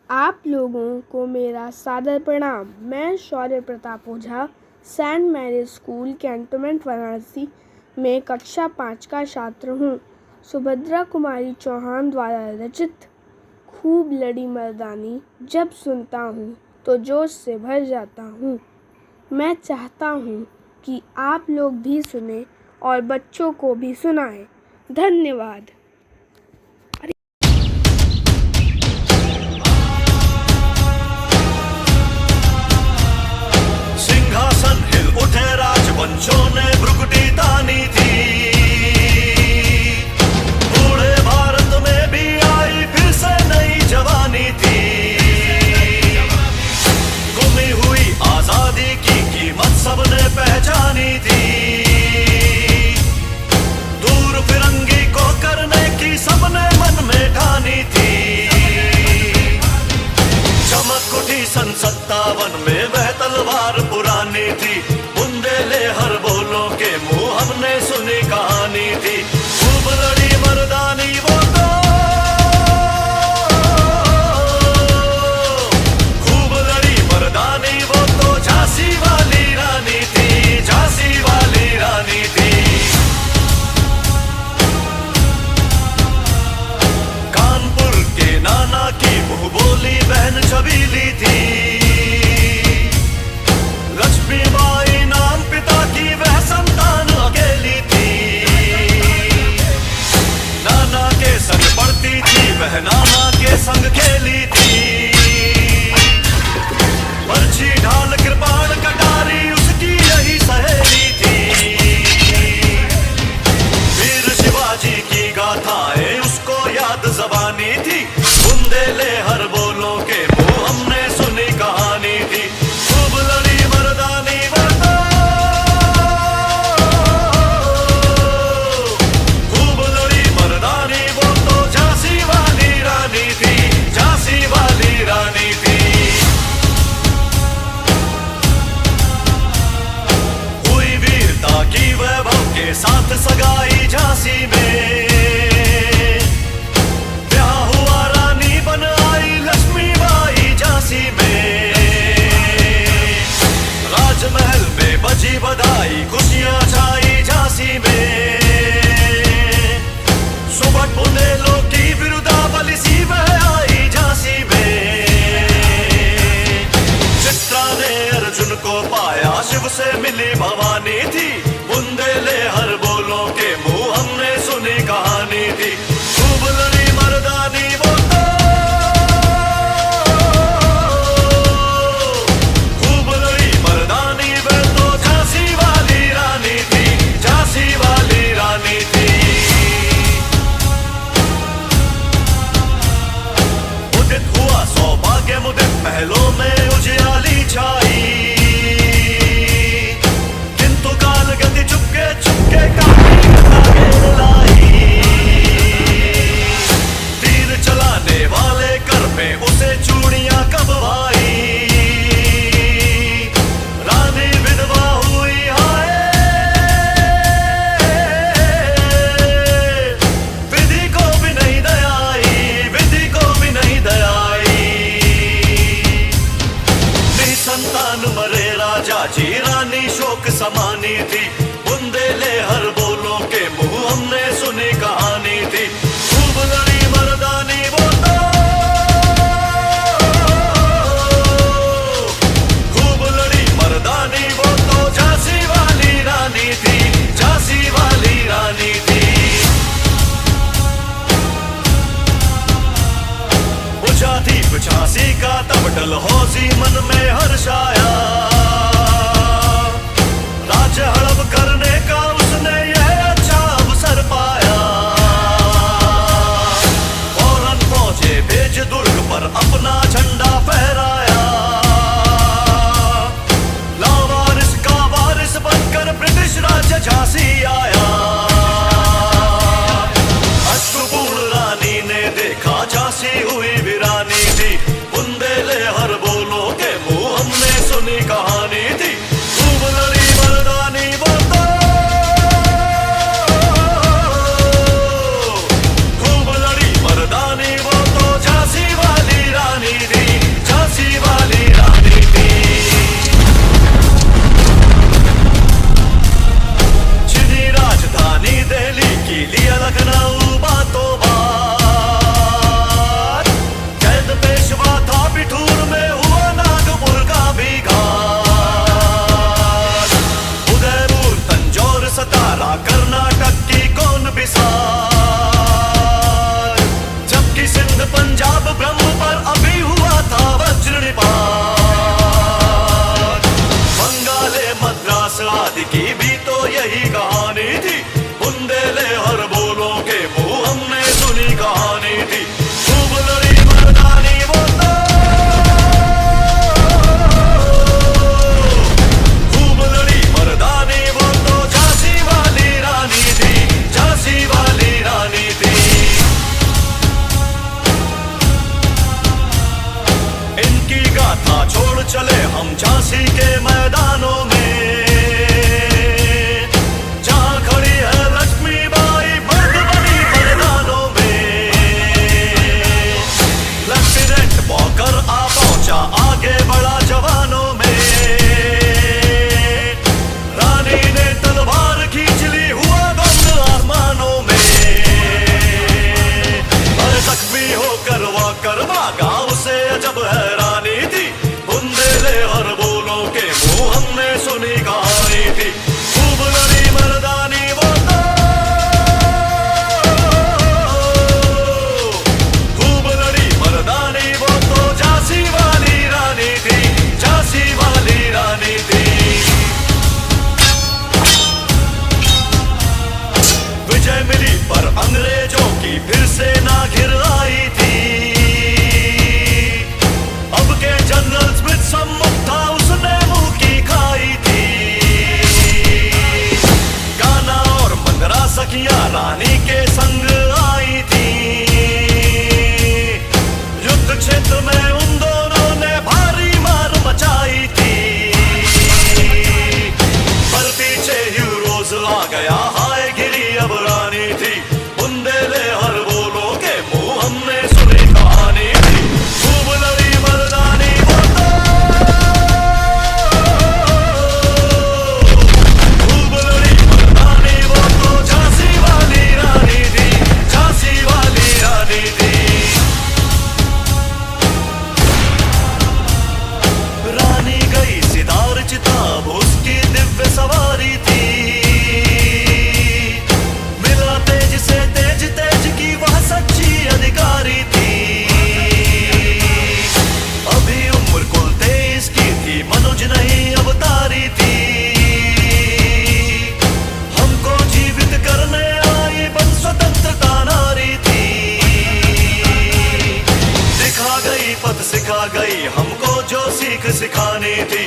आप लोगों को मेरा सादर प्रणाम। मैं Shaurya Pratap Ojha saint Mary school cantonment Varanasi में कक्षा 5 का छात्र हूँ। सुभद्रा कुमारी चौहान द्वारा रचित खूब लड़ी मर्दानी जब सुनता हूँ तो जोश से भर जाता हूँ। मैं चाहता हूँ कि आप लोग भी सुने और बच्चों को भी सुनाएं। धन्यवाद। सिंहासन हिल उठे राजवंशों ने भ्रुकुटी तानी थी। बूढ़े भारत में भी आई फिर से नई जवानी थी। गुमी हुई आजादी की कीमत सबने पहचानी थी। दूर फिरंगी को करने की सबने मन में ठानी थी। चमक उठी सन 57 में वह तलवार पुरानी थी। बुंदेले हर बोलों के मुंह हमने सुनी कहानी थी। खूब लड़ी मर्दानी वो तो, खूब लड़ी मर्दानी वो तो झांसी वाली रानी थी, झांसी वाली रानी थी। कानपुर के नाना की मुंह बोली बहन छबीली थी। लक्ष्मीबाई नाम पिता की वह संतान अकेली थी। नाना के संग पढ़ती थी वह नाना के संग खेली थी। बर्छी ढाल कृपाण कटारी उसकी यही सहेली थी। वीर शिवाजी की गाथाएं उसको याद ज़बानी थी। बुंदेले हर बोलों के मुंह हमने सुनी कहानी थी। खूब लड़ी मर्दानी वो तो, खूब लड़ी मर्दानी वो तो झांसी वाली रानी थी, झांसी वाली रानी थी। हुई वीरता की वैभव के साथ सगाई झांसी में। ब्याह हुआ रानी बन आई लक्ष्मीबाई झांसी में। राजमहल में बजी बधाई खुशियां छाई झांसी में। सुबह बुंदेलों की विरुदावली सी वह आई झांसी में। चित्रा ने अर्जुन को पाया शिव से मिली भवानी थी। बुंदेले हर बोलों के मुंह हमने सुनी कहानी थी। खूब लड़ी मर्दानी वो तो, खूब लड़ी मर्दानी वो तो झांसी वाली रानी थी, झांसी वाली रानी थी। उदित हुआ सौभाग्य मुदित महलों में उजियाली छाई। किंतु काल गति चुपके चुपके काफी आगे लाई। तीर चलाने वाले कर में उसे चूड़ियां कब भाई। रानी विधवा हुई हाय, विधि को भी नहीं दयाई, विधि को भी नहीं दयाई। निसंतान मरे राजा जी रानी शोक समानी थी। बुंदेले हर बोलों के मुंह हमने सुनी कहानी थी। खूब लड़ी मर्दानी वो तो, खूब लड़ी मर्दानी वो तो झांसी वाली रानी थी, झांसी वाली रानी थी। बुझा थी झांसी का तब डलहौजी मन में हर्षाया। राज्य हड़प करने का उसने यह अच्छा अवसर पाया। फौरन फौजे भेज दुर्ग पर अपना झंडा फहराया। लावारिस का वारिस बनकर ब्रिटिश राज्य झांसी आया। अश्रुपूर्ण रानी ने देखा झांसी हुई वीरानी थी। बुंदेले हर बोलों के मुंह हमने सुनी कहानी थी। खूब लड़ी मर्दानी वो तो, चले हम झांसी के मैदानों में, जहां खड़ी है लक्ष्मीबाई मर्द बनी मैदानों में। लेफ्टिनेंट वॉकर आ पहुंचा, आगे बढ़ा जवानों में, रानी ने तलवार खींच ली, हुआ गम आसमानों में। और जख्मी होकर वॉकर भागा, उसे अजब हैरानी थी, बुंदेले हर बोलों के मुंह हमने सुनी कहानी थी। खूब लड़ी मर्दानी वो तो, खूब लड़ी मर्दानी वो तो, झांसी वाली रानी थी, झांसी वाली रानी थी। विजय मिली पर अंग्रेजों की फिर सेना घिर आई थी। अब के जनरल स्मिथ सम्मुख था, उसने मुंह की खाई थी। गाना और मंगरा सखियां रानी के संग आई थी। युद्ध क्षेत्र में उन दोनों ने भारी मार मचाई थी। पर पीछे हीरोज आ गया, हाय गिरी अब रानी थी, बुंदेले हर बोलों के मुंह हमने सुनी कहानी थी। खूब लड़ी मर्दानी वो तो, खूब लड़ी मर्दानी वो तो, झांसी वाली रानी थी, झांसी वाली रानी थी। रानी गई सितार चिताब, उसकी दिव्य सवारी थी। मिला तेज से तेज, तेज की वह सच्ची अधिकारी थी। अभी उम्र कुल 23 की थी, मनुज नहीं अवतारी थी। हमको जीवित करने आई बन स्वतंत्रता नारी थी। दिखा गई पथ सिखा गई हमको जो सीख सिखानी थी।